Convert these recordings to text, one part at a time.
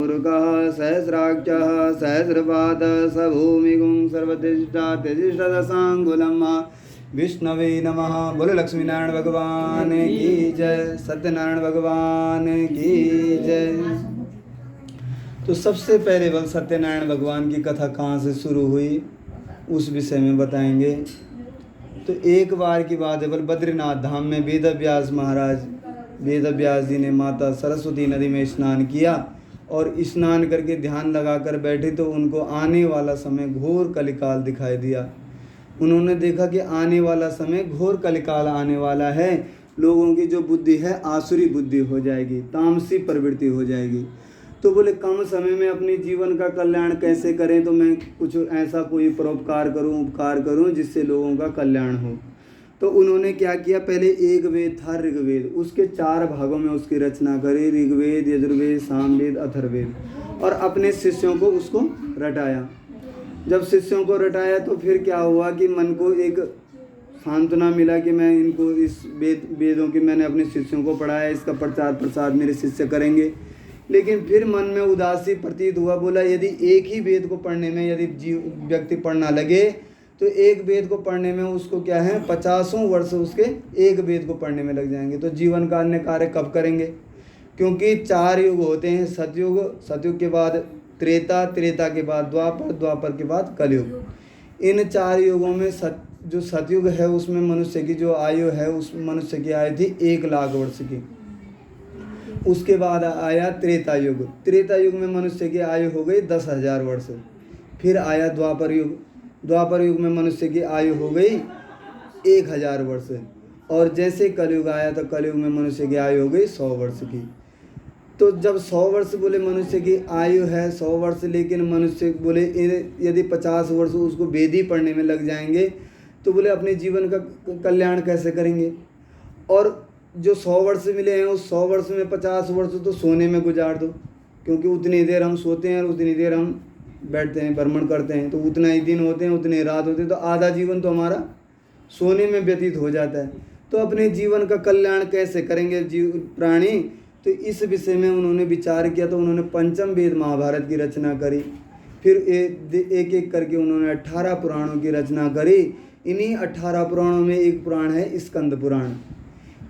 सहस्राक्षः सहस्रपादः स भूमिगुं सर्वतिष्ठा तिष्ठदशाङ्गुलम् विष्णवे नमः। बोलो लक्ष्मीनारायण भगवान की जय, सत्यनारायण भगवान की जय। तो सबसे पहले वक्त सत्यनारायण भगवान की कथा कहाँ से शुरू हुई उस विषय में बताएंगे। तो एक बार की बात है, बद्रीनाथ धाम में वेदव्यास महाराज, वेदव्यास जी ने माता सरस्वती नदी में स्नान किया और स्नान करके ध्यान लगाकर बैठे तो उनको आने वाला समय घोर कलिकाल दिखाई दिया। उन्होंने देखा कि आने वाला समय घोर कलिकाल आने वाला है, लोगों की जो बुद्धि है आसुरी बुद्धि हो जाएगी, तामसी प्रवृत्ति हो जाएगी। तो बोले कम समय में अपने जीवन का कल्याण कैसे करें, तो मैं कुछ ऐसा कोई परोपकार करूं, उपकार करूं जिससे लोगों का कल्याण हो। तो उन्होंने क्या किया, पहले एक वेद था ऋग्वेद, उसके 4 भागों में उसकी रचना करी, ऋग्वेद, यजुर्वेद, सामवेद, अथर्ववेद, और अपने शिष्यों को उसको रटाया। जब शिष्यों को रटाया तो फिर क्या हुआ कि मन को एक सांत्वना मिला कि मैं इनको इस वेदों की मैंने अपने शिष्यों को पढ़ाया, इसका प्रचार प्रसार मेरे शिष्य करेंगे। लेकिन फिर मन में उदासी प्रतीत हुआ, बोला यदि एक ही वेद को पढ़ने में यदि व्यक्ति पढ़ना लगे तो एक वेद को पढ़ने में उसको क्या है 50 वर्ष उसके एक वेद को पढ़ने में लग जाएंगे, तो जीवन का अन्य कार्य कब करेंगे। क्योंकि 4 युग होते हैं, सतयुग, सतयुग के बाद त्रेता, त्रेता के बाद द्वापर, द्वापर के बाद कलयुग। इन 4 युगों में जो सतयुग है उसमें मनुष्य की जो आयु है, उस मनुष्य की आयु थी 1 लाख वर्ष की। उसके बाद आया त्रेता युग, त्रेता युग में मनुष्य की आयु हो गई 10,000 वर्ष। फिर आया द्वापर युग, द्वापर युग में मनुष्य की आयु हो गई 1,000 वर्ष। और जैसे कलयुग आया तो कलयुग में मनुष्य की आयु हो गई 100 वर्ष की। तो जब 100 वर्ष बोले मनुष्य की आयु है 100 वर्ष, लेकिन मनुष्य बोले यदि 50 वर्ष उसको वेदी पढ़ने में लग जाएंगे तो बोले अपने जीवन का कल्याण कैसे करेंगे। और जो 100 वर्ष मिले हैं उस 100 वर्ष में 50 वर्ष तो सोने में गुजार दो, क्योंकि उतनी देर हम सोते हैं और उतनी देर हम बैठते हैं, भ्रमण करते हैं, तो उतना ही दिन होते हैं, उतनी रात होती है, तो आधा जीवन तो हमारा सोने में व्यतीत हो जाता है। तो अपने जीवन का कल्याण कैसे करेंगे प्राणी, तो इस विषय में उन्होंने विचार किया। तो उन्होंने पंचम वेद महाभारत की रचना करी, फिर एक एक करके उन्होंने 18 पुराणों की रचना करी। इन्हीं 18 पुराणों में एक पुराण है स्कंद पुराण,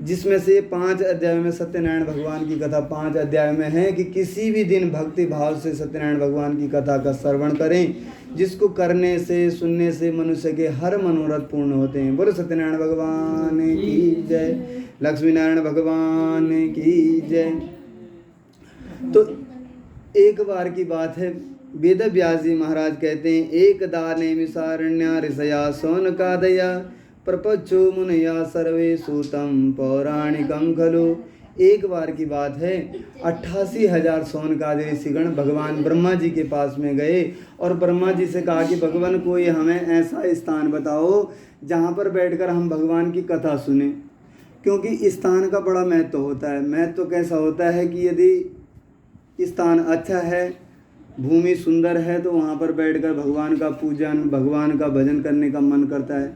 जिसमें से 5 अध्याय में सत्यनारायण भगवान की कथा 5 अध्याय में है कि किसी भी दिन भक्ति भाव से सत्यनारायण भगवान की कथा का श्रवण करें, जिसको करने से सुनने से मनुष्य के हर मनोरथ पूर्ण होते हैं। बोलो सत्यनारायण भगवान की जय, लक्ष्मी नारायण भगवान की जय। तो एक बार की बात है, वेद व्यास जी महाराज कहते हैं, एक दाने मिसारण्या ऋषया सौनकादया प्रपच्चो मुनया सर्वे सूतम पौराणिकम खलु। एक बार की बात है, 88,000 सौनकादि ऋषिगण भगवान ब्रह्मा जी के पास में गए और ब्रह्मा जी से कहा कि भगवान कोई हमें ऐसा स्थान बताओ जहाँ पर बैठकर हम भगवान की कथा सुने। क्योंकि स्थान का बड़ा महत्व होता है। महत्व कैसा होता है कि यदि स्थान अच्छा है, भूमि सुंदर है, तो वहाँ पर बैठकर भगवान का पूजन, भगवान का भजन करने का मन करता है।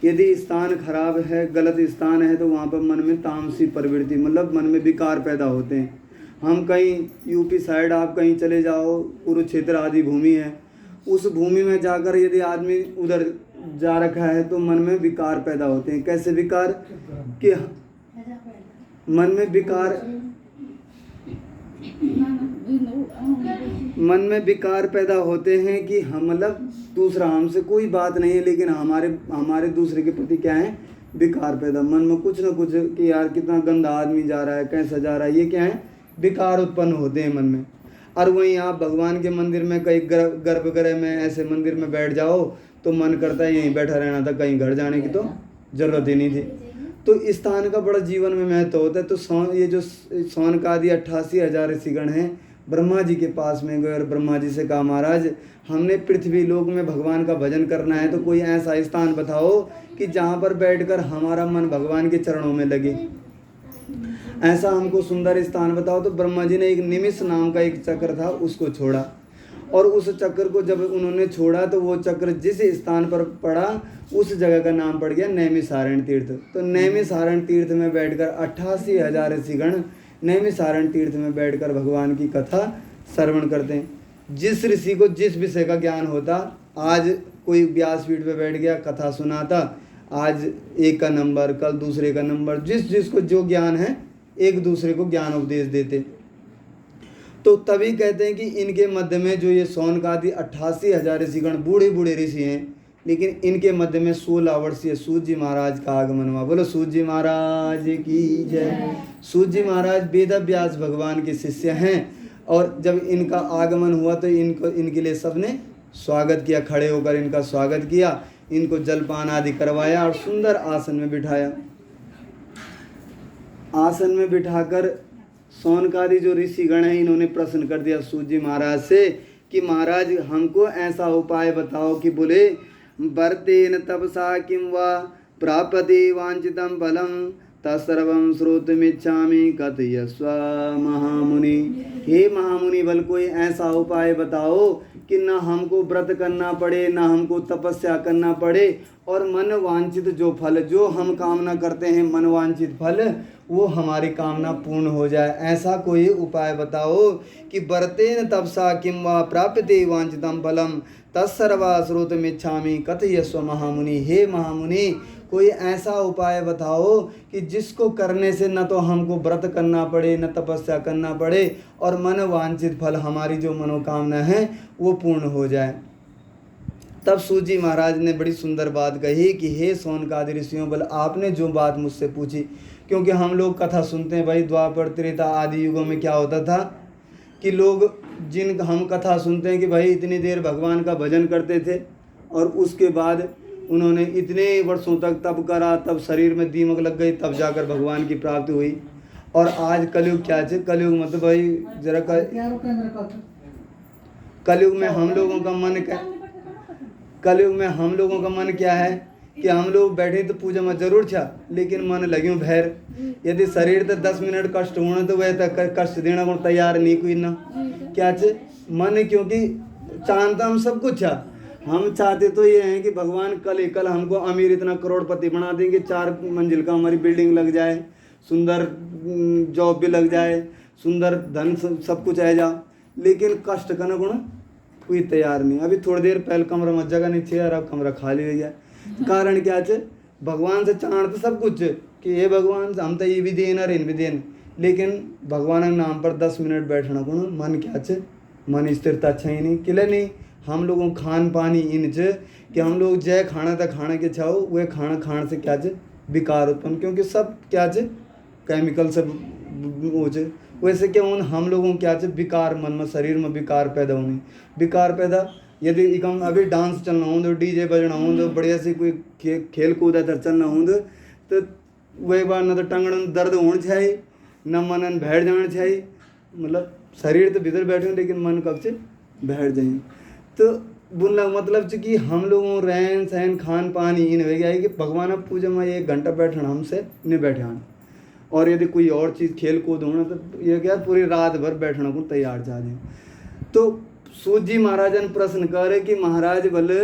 यदि स्थान खराब है, गलत स्थान है, तो वहाँ पर मन में तामसी प्रवृत्ति, मतलब मन में विकार पैदा होते हैं। हम कहीं यूपी साइड आप कहीं चले जाओ, कुरुक्षेत्र आदि भूमि है, उस भूमि में जाकर यदि आदमी उधर जा रखा है तो मन में विकार पैदा होते हैं। कैसे विकार कि मन में विकार पैदा होते हैं कि हम मतलब दूसरा हमसे कोई बात नहीं है, लेकिन हमारे दूसरे के प्रति क्या है विकार पैदा, मन में कुछ ना कुछ कि यार कितना गंदा आदमी जा रहा है, कैसा जा रहा है, ये क्या है विकार उत्पन्न होते हैं मन में। और वहीं आप भगवान के मंदिर में कहीं गर्भगृह में ऐसे मंदिर में बैठ जाओ तो मन करता है यहीं बैठा रहना था, कहीं घर जाने की तो जरूरत ही नहीं थी। तो स्थान का बड़ा जीवन में महत्व होता है। तो ये जो सौनकादि 88,000 ऋषिगण हैं ब्रह्मा जी के पास में गए और ब्रह्मा जी से कहा, महाराज हमने पृथ्वी लोक में भगवान का भजन करना है, तो कोई ऐसा स्थान बताओ कि जहाँ पर बैठकर हमारा मन भगवान के चरणों में लगे, ऐसा हमको सुंदर स्थान बताओ। तो ब्रह्मा जी ने एक निमिष नाम का एक चक्र था उसको छोड़ा, और उस चक्र को जब उन्होंने छोड़ा तो वो चक्र जिस स्थान पर पड़ा उस जगह का नाम पड़ गया नैमिषारण्य तीर्थ। तो नैमिषारण्य तीर्थ में बैठकर 88,000 ऋषिगण नैमिषारण्य तीर्थ में बैठकर भगवान की कथा श्रवण करते हैं। जिस ऋषि को जिस विषय का ज्ञान होता, आज कोई व्यासपीठ पे बैठ गया कथा सुनाता, आज एक का नंबर, कल दूसरे का नंबर, जिसको जो ज्ञान है एक दूसरे को ज्ञान उपदेश देते। तो तभी कहते हैं कि इनके मध्य में जो ये सौनकादि 88,000 ऋषिगण बूढ़े बूढ़े ऋषि हैं, लेकिन इनके मध्य में 16 वर्षीय सूत जी महाराज का आगमन हुआ। बोलो सूत जी महाराज की जय। सूत जी महाराज वेद व्यास भगवान के शिष्य हैं, और जब इनका आगमन हुआ तो इनके लिए सबने स्वागत किया, खड़े होकर इनका स्वागत किया, इनको जलपान आदि करवाया और सुंदर आसन में बिठाया। आसन में बिठाकर सौनकादि जो ऋषिगण हैं इन्होंने प्रश्न कर दिया सूत जी महाराज से कि महाराज हमको ऐसा उपाय बताओ कि बोले वर्तेन तपसा किं वा प्राप्यते वांछितं फलं तत्सर्वं श्रोतुमिच्छामि कथयस्व महामुनि। हे महामुनि, बल कोई ऐसा उपाय बताओ कि ना हमको व्रत करना पड़े, ना हमको तपस्या करना पड़े, और मन वांछित जो फल, जो हम कामना करते हैं मन वांछित फल, वो हमारी कामना पूर्ण हो जाए। ऐसा कोई उपाय बताओ कि वर्तेन तपसा किं वा प्राप्यते वांछितं फलं तत्सर्वा श्रोतुमिच्छामि कथयस्व महामुनि। हे महामुनि, कोई ऐसा उपाय बताओ कि जिसको करने से न तो हमको व्रत करना पड़े, न तपस्या करना पड़े, और मन वांछित फल, हमारी जो मनोकामना है वो पूर्ण हो जाए। तब सूत जी महाराज ने बड़ी सुंदर बात कही कि हे सौनकादि ऋषियों, बल आपने जो बात मुझसे पूछी, क्योंकि हम लोग कथा सुनते हैं भाई, द्वापर त्रेता आदि युगों में क्या होता था कि लोग जिन हम कथा सुनते हैं कि भाई इतनी देर भगवान का भजन करते थे और उसके बाद उन्होंने इतने वर्षों तक तप करा, तब शरीर में दीमक लग गई, तब जाकर भगवान की प्राप्ति हुई। और आज कलयुग क्या है, कलयुग मतलब भाई जरा कलयुग में हम लोगों का मन क्या, कलयुग में हम लोगों का मन क्या है कि हम लोग बैठे तो पूजा में जरूर छा, लेकिन मन लग्यूं भैर। यदि शरीर तो 10 मिनट कष्ट होना तो वह तक कष्ट देना को तैयार नहीं कोई ना क्या चे मन, क्योंकि चाहता हम सब कुछ छा। हम चाहते तो ये हैं कि भगवान कल हमको अमीर इतना करोड़पति बना देंगे, 4 मंजिल का हमारी बिल्डिंग लग जाए, सुंदर जॉब भी लग जाए, सुंदर धन सब कुछ आ जा, लेकिन कष्ट करना गुण कोई तैयार नहीं। अभी थोड़ी देर पहले कमरा में जगह नहीं थी यार, अब कमरा खाली हो गया। कारण क्या है, भगवान से चाहते सब कुछ कि ये भगवान हम तो ये भी देन और इन भी देन, लेकिन भगवान के नाम पर 10 मिनट बैठना गुण मन क्या है, मन स्थिरता अच्छा ही नहीं किले नहीं। हम लोगों खान पानी इन कि हम लोग जय खाना था खाना के चाहो, वह खाना खाने से क्या विकार उत्पन्न, क्योंकि सब क्या केमिकल से हो वैसे क्या उन हम लोगों क्या विकार मन में शरीर में विकार पैदा होनी। विकार पैदा यदि इकम अभी डांस चलना हो, तो डीजे बजना हो, तो बढ़िया से कोई खेल कूद इधर चलना हो, तो वही बार न तो टंगड़ दर्द होना चाहिए, न मनन बैठ जाना चाहिए। मतलब शरीर तो भीतर बैठे लेकिन मन कब से बैठ जाए। तो बोलना मतलब कि हम लोगों रहन सहन खान पानी इन हो गया है कि भगवान अब पूजा में 1 घंटा बैठना हमसे नहीं बैठे आना, और यदि कोई और चीज़ खेल कूद होना तो ये क्या पूरी रात भर बैठना को तैयार जा रहे। तो सूत जी महाराज ने प्रश्न करे कि महाराज बोले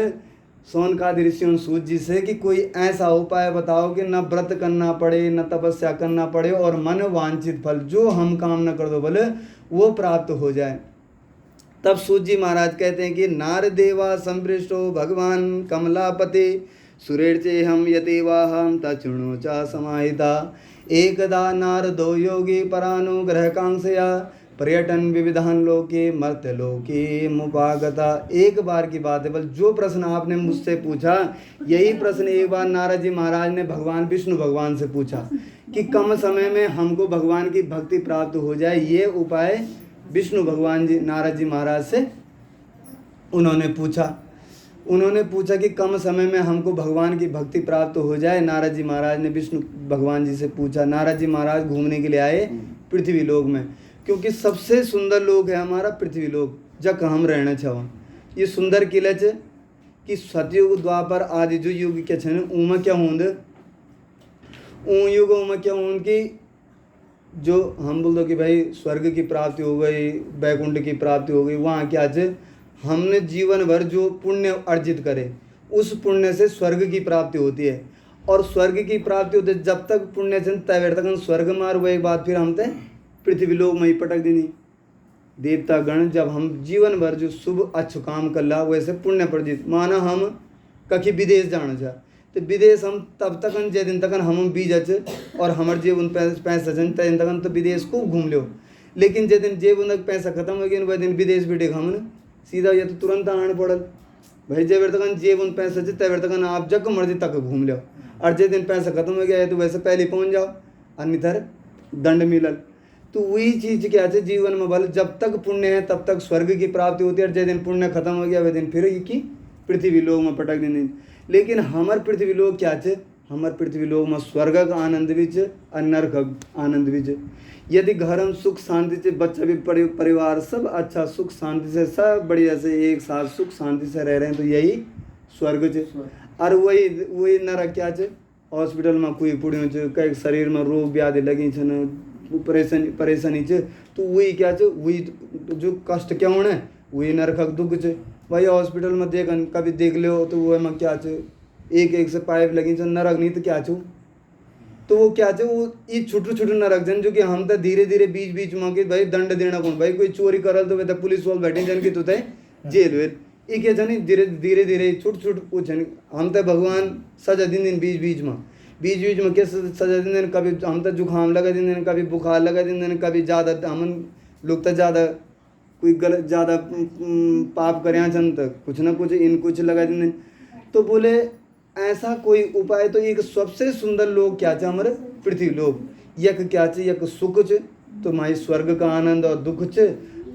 सौनकादि ऋषियों सूत जी से कि कोई ऐसा उपाय बताओ कि न व्रत करना पड़े, न तपस्या करना पड़े, और मन वांछित फल जो हम कामना कर दो बोले वो प्राप्त हो जाए। तब सूत जी महाराज कहते हैं कि नारदेवा संपृष्टो भगवान कमलापते सुरेर्चे हम यतेवाहम तचुणो चा समाहिता एकदा नारदो योगी परानुग्रह कांक्षया पर्यटन विविधान लोके मर्त्य लोके मुपागता। एक बार की बात है, बल जो प्रश्न आपने मुझसे पूछा यही प्रश्न एक बार नारद जी महाराज ने भगवान विष्णु भगवान से पूछा कि कम समय में हमको भगवान की भक्ति प्राप्त हो जाए। ये उपाय विष्णु भगवान जी नारद जी महाराज से उन्होंने पूछा कि कम समय में हमको भगवान की भक्ति प्राप्त हो जाए। नारद जी महाराज ने विष्णु भगवान जी से पूछा। नारद जी महाराज घूमने के लिए आए पृथ्वी लोक में, क्योंकि सबसे सुंदर लोक है हमारा पृथ्वी लोक, जब हम रहना चाहो। ये सुंदर किले च कि सतयुग द्वापर आदि जो युग के छन उमा क्या होंद युगों में क्या हों कि जो हम बोल दो कि भाई स्वर्ग की प्राप्ति हो गई, बैकुंठ की प्राप्ति हो गई, वहाँ क्या हमने जीवन भर जो पुण्य अर्जित करे उस पुण्य से स्वर्ग की प्राप्ति होती है। और स्वर्ग की प्राप्ति होती है जब तक पुण्य चंद तय तक हम स्वर्ग मार वही बात फिर हम तय पृथ्वी लोक में ही पटक देनी। देवता गण जब हम जीवन भर जो शुभ अच्छो काम कर ला वैसे पुण्य प्रदित माना हम कखी विदेश जाना चाह तो विदेश हम तब तक जे दिन तक हम बीज और हमारे जेब उन पैसा जन तय तक तो विदेश खूब घूम लो, लेकिन जे दिन जेब उन पैसा खत्म हो गया वह दिन विदेश बैठे हम सीधा या तो तुरंत आने पड़ल भाई जे बेर तक जेब उन पैसा तय बेर तक आप जब मर्जी तक घूम लो, और जे दिन पैसा खत्म हो गया है तो वैसे पहले पहुँच जाओ अन्यथा दंड मिलल। तो वही चीज़ क्या है जीवन में बल जब तक पुण्य है तब तक स्वर्ग की प्राप्ति होती है, और जे दिन पुण्य खत्म हो गया वह दिन फिर की पृथ्वी लोक में पटक देने। लेकिन हमार पृथ्वी लोक क्या है, हमार पृथ्वी लोक में स्वर्ग का आनंद भी और नरक का आनंद भी। यदि घर हम सुख शांति से बच्चा भी परिवार सब अच्छा सुख शांति से सब बढ़िया से एक साथ सुख शांति से रह रहे हैं तो यही स्वर्ग है। और वही नरक क्या है, हॉस्पिटल में कोई पुड़ियों कई शरीर में रोग व्याधि लगी परेशानी है तो वही क्या है, वही जो कष्ट क्या होना है वही नरक दुख है। भाई हॉस्पिटल में कभी देख लो तो वो में क्या है एक से पाइप लगी नरक नहीं तो क्या छू तो वो क्या है वो ये छोटू छोटू नरक जन जो कि हम तो धीरे धीरे बीच में के भाई दंड देना कौन भाई कोई चोरी करल तो वह पुलिस वाले बैठे जन की तो जेल वेल ये क्या छनी धीरे धीरे छोट वो छन हम तो भगवान सजा दिन बीच में क्या सजा दिन कभी हम तो जुकाम लगा दिन कभी बुखार लगा दिन कभी ज़्यादा हम लोग तो ज़्यादा कोई गलत ज़्यादा पाप करे छन तो कुछ ना कुछ इन कुछ लगा दिन। तो बोले ऐसा कोई उपाय तो एक सबसे सुंदर लोग क्या चे हमारे पृथ्वी लोग यक क्या चे यक सुख चे तो माई स्वर्ग का आनंद और दुख चे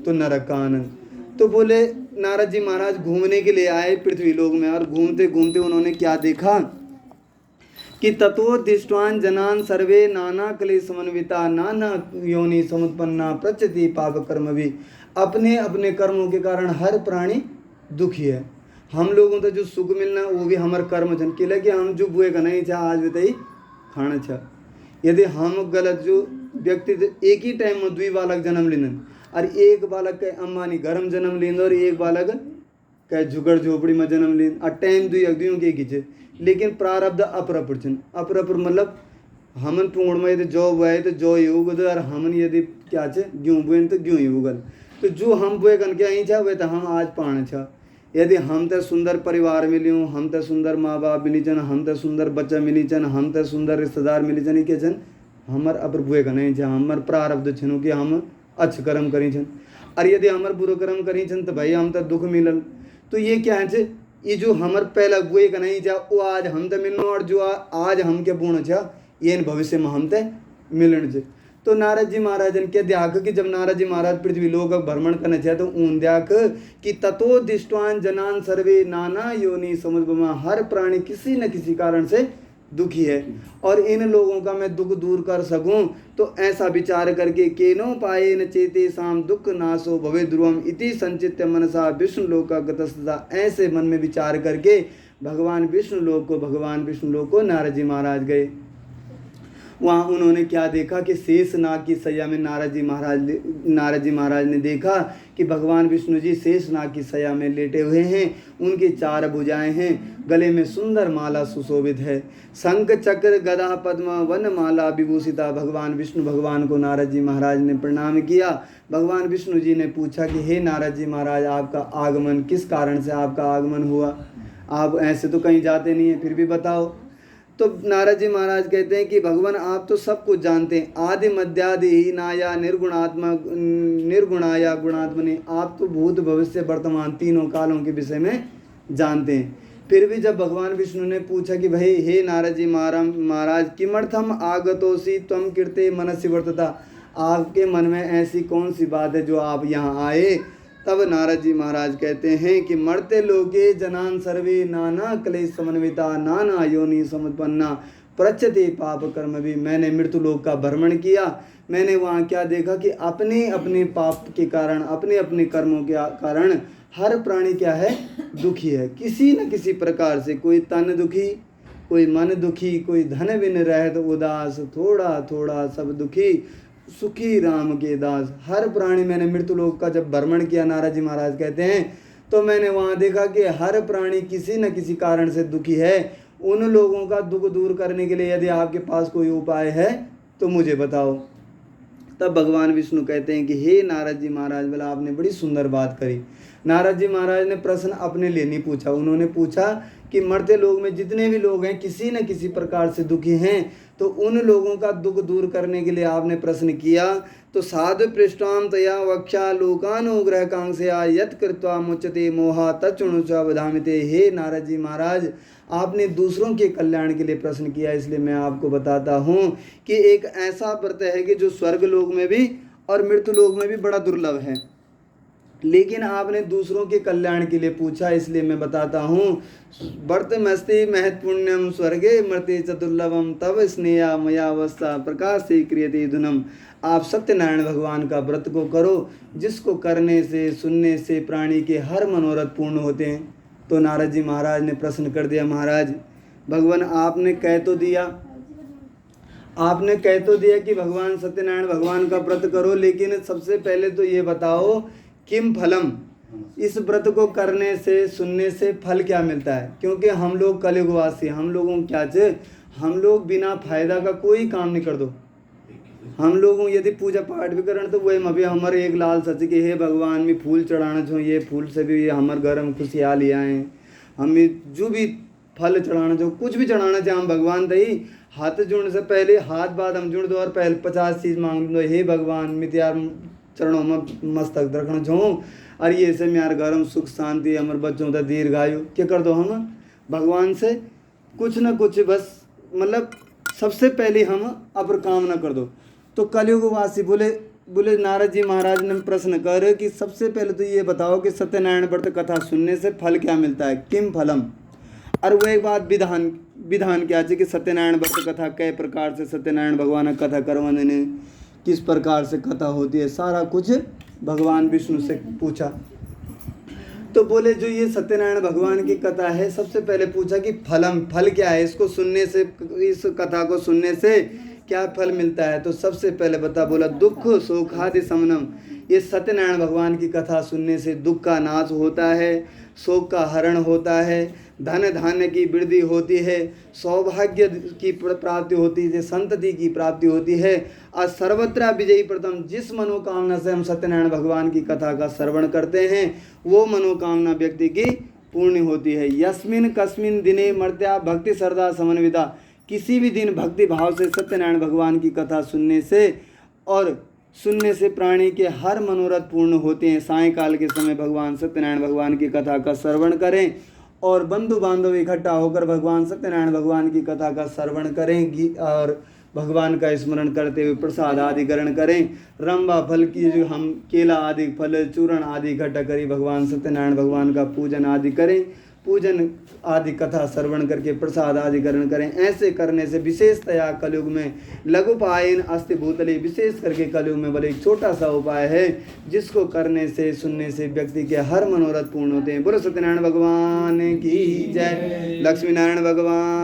तो नरक का आनंद। तो बोले नारद जी महाराज घूमने के लिए आए पृथ्वी लोक में, और घूमते घूमते उन्होंने क्या देखा कि ततो दृष्टवान जनान सर्वे नाना कले समन्विता नाना योनि समुत्पन्ना प्रचति पाप कर्म भी। अपने अपने कर्मों के कारण हर प्राणी दुखी है। हम लोगों को जो सुख मिलना वो भी हमारे कर्म जन के लगे हम जो बुए का नहीं चाह आज बताई खाना चाह। यदि हम गलत जो व्यक्ति एक ही टाइम में दुई बालक जन्म लेन और एक बालक के अंबानी गर्म जन्म लें और एक बालक कह झुगड़ झोपड़ी में जन्म लें और टाइम दुई के खींचे, लेकिन प्रारब्ध अपरपुर मतलब हमन पुंगड़ में यदि जौ बुआए तो जौ ही उगद और हमन यदि क्या चे गेहूँ बुए तो गेहूँ ही उगल। तो जो हम बुए कन के आई छा वह तो हम आज पाण छा। यदि हम तो सुंदर परिवार मिलियों हम तो सुंदर माँ बाप मिली चन हम तो सुंदर बच्चा मिली चन हम तो सुंदर रिश्तेदार मिली चन के छन हमार अपर बुए का नहीं छा हमार प्रारब्ध छन कि हम अच्छ कर्म करी छन, और यदि हमार बुरो कर्म करी छन तो भाई हम तो दुख मिलल। तो ये क्या है ये जो हमार पहला बुए का नहीं छा वो आज हम तो मिलनो और जो आज हम के पूर्ण छा ये भविष्य में हम तो मिलन छे। तो नारद जी महाराज के द्याख कि जब नारद जी महाराज पृथ्वी लोक भ्रमण करने चाहे तो ऊन द्याख कि ततो दृष्टवान जनान सर्वे नाना योनि समुद्रमा हर प्राणी किसी न किसी कारण से दुखी है, और इन लोगों का मैं दुख दूर कर सकूं तो ऐसा विचार करके केनो पाए न चेते साम दुख नाशो भवे ध्रुवम इति संचित्य मनसा विष्णु लोक का गतस्तदा। ऐसे मन में विचार करके भगवान विष्णु लोक को नारद जी महाराज गए। वहाँ उन्होंने क्या देखा कि शेष नाग की सैया में नारद जी महाराज ने देखा कि भगवान विष्णु जी शेष नाग की सैया में लेटे हुए हैं। उनकी 4 भुजाएं हैं, गले में सुंदर माला सुशोभित है, शंख चक्र गदा पद्म वन माला विभूषिता। भगवान को नारद जी महाराज ने प्रणाम किया। भगवान विष्णु जी ने पूछा कि हे नारद जी महाराज आपका आगमन किस कारण से आपका आगमन हुआ, आप ऐसे तो कहीं जाते नहीं हैं फिर भी बताओ। तो नारद जी महाराज कहते हैं कि भगवान आप तो सब कुछ जानते हैं, आदि मध्यादि हीनाया निर्गुणाया गुणात्मनि, आप तो भूत भविष्य वर्तमान तीनों कालों के विषय में जानते हैं। फिर भी जब भगवान विष्णु ने पूछा कि भाई हे नारद जी महाराज किमर्थम आगतोसी त्वम कीर्ते मनसि वर्तता, आपके मन में ऐसी कौन सी बात है जो आप यहाँ आए। तब नारद जी महाराज कहते हैं कि मर्त्य लोके जनान सर्वे नाना क्लेश समन्विता नाना योनि समुत्पन्ना प्रचते पाप कर्म भी। मैंने मृत्यु लोक का भ्रमण किया, मैंने वहाँ क्या देखा कि अपने अपने पाप के कारण अपने अपने कर्मों के कारण हर प्राणी क्या है दुखी है किसी न किसी प्रकार से। कोई तन दुखी, कोई मन दुखी, कोई धन बिन रहत उदास, थोड़ा थोड़ा सब दुखी सुखी राम के दास। हर प्राणी मैंने मृत्यु लोक का जब भ्रमण किया नारद जी महाराज कहते हैं तो मैंने वहाँ देखा कि हर प्राणी किसी न किसी कारण से दुखी है। उन लोगों का दुख दूर करने के लिए यदि आपके पास कोई उपाय है तो मुझे बताओ। तब भगवान विष्णु कहते हैं कि हे नारद जी महाराज, बोला आपने बड़ी सुंदर बात करी। नारद जी महाराज ने प्रश्न अपने लिए नहीं पूछा, उन्होंने पूछा कि मर्त्य लोग में जितने भी लोग हैं किसी न किसी प्रकार से दुखी हैं, तो उन लोगों का दुख दूर करने के लिए आपने प्रश्न किया। तो साधु पृष्ठाम तया वक्षा लोकानुग्रह कांक्षया यत कृत्वा मुच्यते मोहा तच्चुणुचा वधामिते। हे नारद जी महाराज, आपने दूसरों के कल्याण के लिए प्रश्न किया, इसलिए मैं आपको बताता हूँ कि एक ऐसा व्रत है कि जो स्वर्ग लोक में भी और मृत्यु लोक में भी बड़ा दुर्लभ है, लेकिन आपने दूसरों के कल्याण के लिए पूछा, इसलिए मैं बताता हूँ। व्रत मस्ति महत्पुण्यम स्वर्गे मृते चतुर्लभम तब स्नेहा मयावस्था प्रकाश से क्रियते धुनम। आप सत्यनारायण भगवान का व्रत को करो, जिसको करने से सुनने से प्राणी के हर मनोरथ पूर्ण होते हैं। तो नारद जी महाराज ने प्रश्न कर दिया, महाराज भगवान आपने कह तो दिया कि भगवान सत्यनारायण भगवान का व्रत करो, लेकिन सबसे पहले तो ये बताओ किम फलम, इस व्रत को करने से सुनने से फल क्या मिलता है। क्योंकि हम लोग कलयुगवासी, हम लोगों क्या चाहिए, हम लोग बिना फायदा का कोई काम नहीं कर दो। हम लोगों यदि पूजा पाठ भी करें तो वही अभी हमारे एक लाल सच के हे भगवान में फूल चढ़ाना छो, ये फूल से भी ये हमारे घर में खुशियाल आए, हम जो भी फल चढ़ाना छो, कुछ भी चढ़ाना चाहे हम भगवान दही हाथ जुड़ने से पहले हाथ बाद हम जुड़ दो और पहले 50 चीज़ मांग दो, हे भगवान मित्यार चरणों में मस्तक रखना चाहूँ और ये से मेरे घर में सुख शांति, हमारे बच्चों का दीर्घायु क्या कर दो। हम भगवान से कुछ ना कुछ बस मतलब सबसे पहले हम अपर कामना कर दो। तो कलयुगवासी बोले नारद जी महाराज ने प्रश्न कर कि सबसे पहले तो ये बताओ कि सत्यनारायण व्रत कथा सुनने से फल क्या मिलता है, किम फलम। और वो एक बात विधान क्या है कि सत्यनारायण व्रत कथा कई प्रकार से सत्यनारायण भगवान कथा करवाने ने किस प्रकार से कथा होती है, सारा कुछ भगवान विष्णु से पूछा। तो बोले जो ये सत्यनारायण भगवान की कथा है, सबसे पहले पूछा कि फल क्या है, इसको सुनने से, इस कथा को सुनने से क्या फल मिलता है। तो सबसे पहले बोला दुख शोकादि शमनम, ये सत्यनारायण भगवान की कथा सुनने से दुख का नाश होता है, शोक का हरण होता है, धन धान्य की वृद्धि होती है, सौभाग्य की प्राप्ति होती है, संतति की प्राप्ति होती है और सर्वत्र विजयी प्रथम। जिस मनोकामना से हम सत्यनारायण भगवान की कथा का श्रवण करते हैं वो मनोकामना व्यक्ति की पूर्ण होती है। यस्मिन कस्मिन दिने मर्त्या भक्ति श्रद्धा समन्विता, किसी भी दिन भक्ति भाव से सत्यनारायण भगवान की कथा सुनने से प्राणी के हर मनोरथ पूर्ण होते हैं। सायंकाल के समय भगवान सत्यनारायण भगवान की कथा का श्रवण करें और बंधु बांधव इकट्ठा होकर भगवान सत्यनारायण भगवान की कथा का श्रवण करें और भगवान का स्मरण करते हुए प्रसाद आदि ग्रहण करें। रंबा फल की जो हम केला आदि फल चूर्ण आदि इकट्ठा करें, भगवान सत्यनारायण भगवान का पूजन आदि करें, पूजन आदि कथा श्रवण करके प्रसाद आदि ग्रहण करें। ऐसे करने से विशेषतया कलयुग में लघुपायन अस्ति भूतले, विशेष करके कलयुग में बोले एक छोटा सा उपाय है जिसको करने से सुनने से व्यक्ति के हर मनोरथ पूर्ण होते हैं। बोलो सत्यनारायण भगवान की जय, लक्ष्मी नारायण भगवान